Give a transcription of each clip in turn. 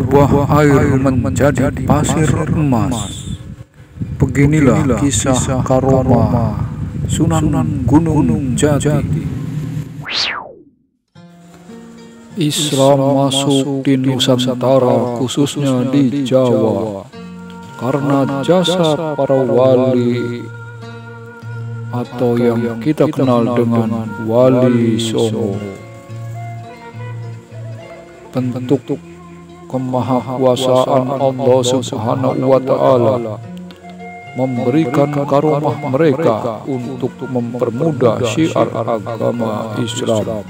merubah air menjadi pasir emas. Beginilah kisah Karomah Sunan Gunung Jati. Islam masuk di Nusantara, khususnya di Jawa, karena jasa para wali atau yang kita kenal dengan Wali Songo. Bentuk kemahakuasaan Allah Subhanahu wa Ta'ala memberikan karomah mereka untuk mempermudah syiar agama Islam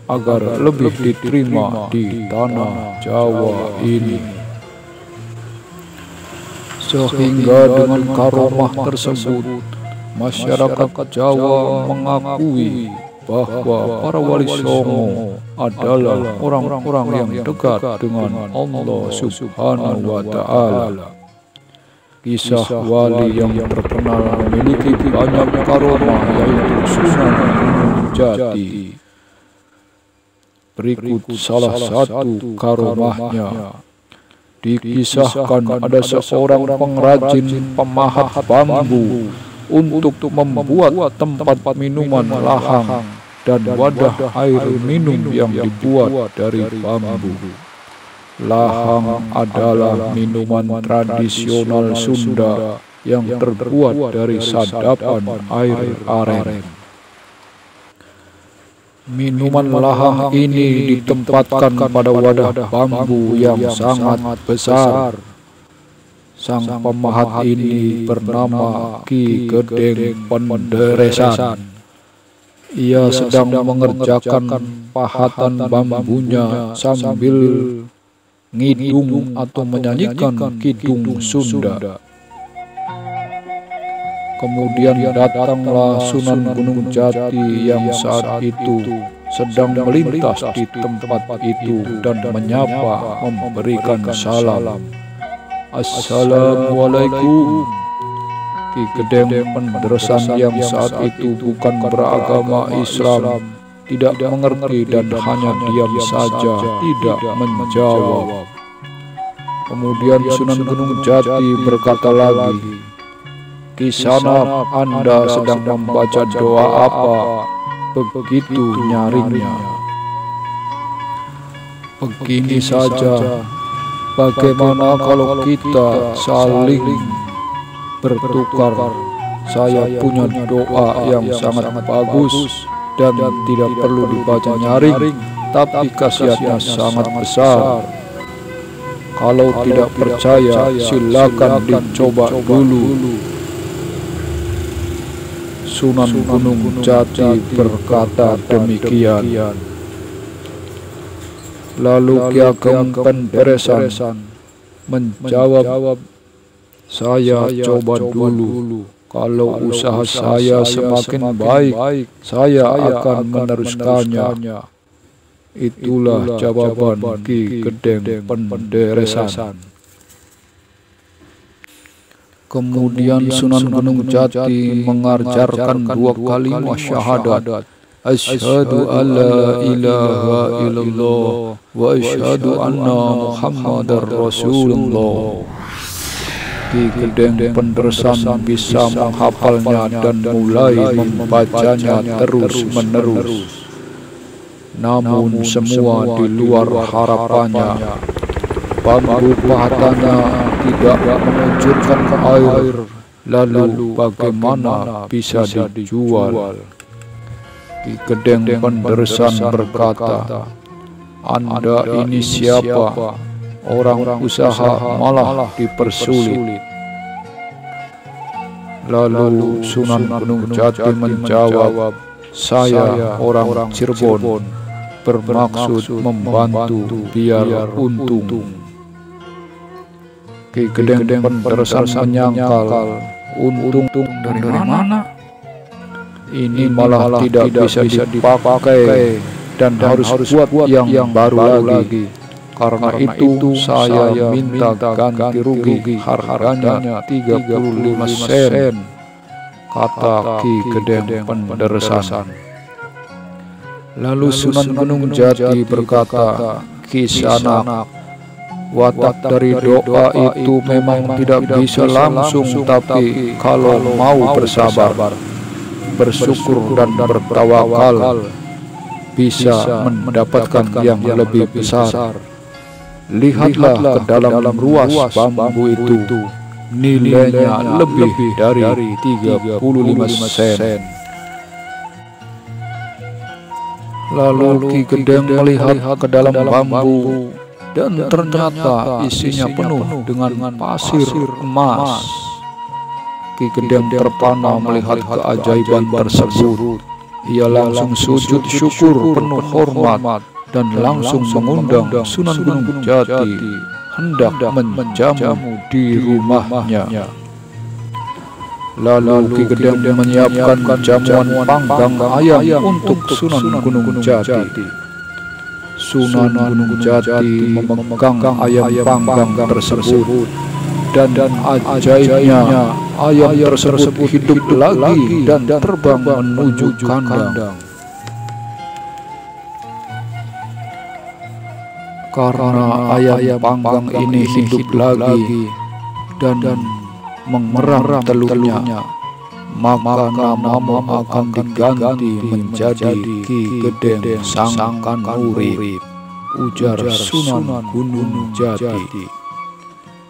agar lebih diterima di tanah Jawa ini. Sehingga dengan karomah tersebut, masyarakat Jawa mengakui bahwa para wali Songo adalah orang-orang yang dekat dengan Allah Subhanahu wa Ta'ala. Kisah wali yang terkenal memiliki banyak karomah yaitu Sunan Gunung Jati. Berikut salah satu karomahnya. Dikisahkan ada seorang pengrajin pemahat bambu untuk membuat tempat minuman lahang dan wadah air minum yang dibuat dari bambu. Lahang adalah minuman tradisional Sunda yang terbuat dari sandapan air aren. Minuman lahang ini ditempatkan pada wadah bambu yang sangat besar. Sang pemahat ini bernama Ki Gedeng Penderesan. Ia sedang mengerjakan pahatan bambunya sambil ngidung atau menyanyikan kidung Sunda. Kemudian datanglah Sunan Gunung Jati yang saat itu sedang melintas di tempat itu dan menyapa, memberikan salam. Assalamualaikum. Ki Gedeng Penderesan yang saat itu bukan beragama Islam tidak mengerti dan hanya diam saja, tidak menjawab. Kemudian Sunan Gunung Jati berkata lagi, "Kisanak, Anda sedang membaca doa apa? Begitu nyaringnya." "Begini saja, bagaimana kalau kita saling bertukar? Saya punya doa yang sangat bagus dan tidak perlu dibaca nyaring, tapi khasiatnya sangat besar. Kalau tidak percaya, silakan dicoba dulu." Sunan Gunung Jati berkata demikian. Lalu Ki Ageng Penderesan menjawab, "Saya coba dulu. Kalau usaha saya semakin baik, saya akan meneruskannya." Itulah jawaban Ki Gedeng Penderesan. Kemudian Sunan Gunung Jati mengajarkan 2 kalimat syahadat. Asyhadu alla ilaha illallah wa asyhadu anna Muhammadar Rasulullah. Ki Gedeng Penderesan bisa menghafalnya dan mulai membacanya terus-menerus. Namun semua di luar harapannya. Bambu pahatannya tidak mengucurkan air. Lalu bagaimana bisa dijual? Ki Gedeng Penderesan berkata, "Anda ini siapa? Orang usaha malah dipersulit." Lalu Sunan Gunung Jati menjawab, "Saya orang Cirebon, bermaksud membantu biar untung." Ki Gedeng Penderesan menyangkal, "Untung dari mana? Ini malah tidak bisa dipakai dan harus buat yang baru lagi. Karena itu saya minta ganti rugi, harganya 35 sen," kata Ki Gedeng Penderesan. Lalu Sunan Gunung Jati berkata, "Kisanak, Watak dari doa itu memang tidak bisa langsung, tapi kalau mau bersabar, bersyukur dan bertawakal, bisa mendapatkan yang lebih besar. Lihatlah ke dalam ruas bambu itu, nilainya lebih dari 35 sen. Lalu Ki Gedeng melihat ke dalam bambu, dan ternyata isinya penuh dengan pasir emas. Ki Gedeng terpana melihat keajaiban tersebut. Ia langsung sujud syukur penuh hormat dan langsung mengundang Sunan Gunung Jati hendak menjamu di rumahnya. Lalu Ki Gedeng menyiapkan jamuan panggang ayam untuk Sunan Gunung Jati. Sunan Gunung Jati memegang ayam panggang tersebut, dan ajaibnya ayam tersebut hidup lagi dan terbang menuju kandang. Karena ayam panggang ini hidup lagi dan mengerang telurnya, maka namamu akan diganti menjadi Ki Gedeng Sangkan Urip, ujar Sunan Gunung Jati.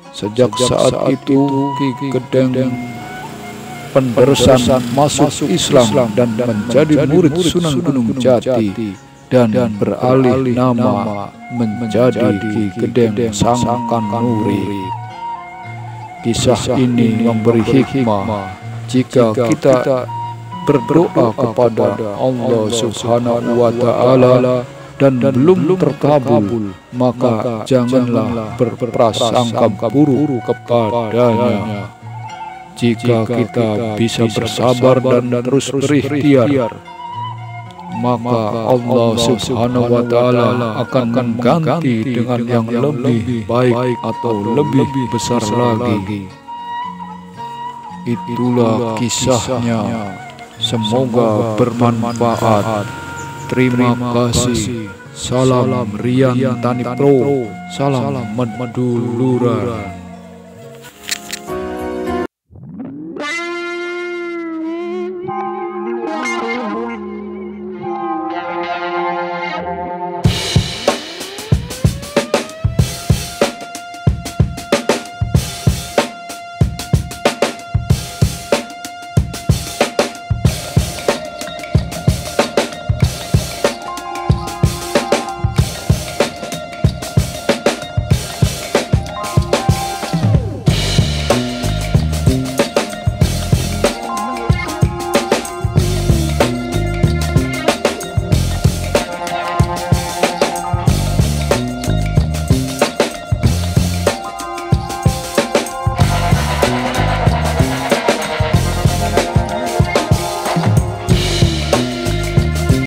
Sejak saat itu Ki Gedeng penderesan masuk Islam dan menjadi murid Sunan Gunung Jati, dan beralih nama menjadi Ki Gedeng Sangkan Urip. Kisah ini memberi hikmah. Jika kita berdoa kepada Allah Subhanahu wa Ta'ala dan belum terkabul, maka janganlah berprasangka buruk kepadanya. Jika kita bisa bersabar dan terus berikhtiar, maka Allah Subhanahu wa Ta'ala akan mengganti dengan yang lebih baik atau lebih besar lagi. Itulah kisahnya. Semoga bermanfaat. Terima kasih. Salam Rian Tanipro. Salam Meduluran.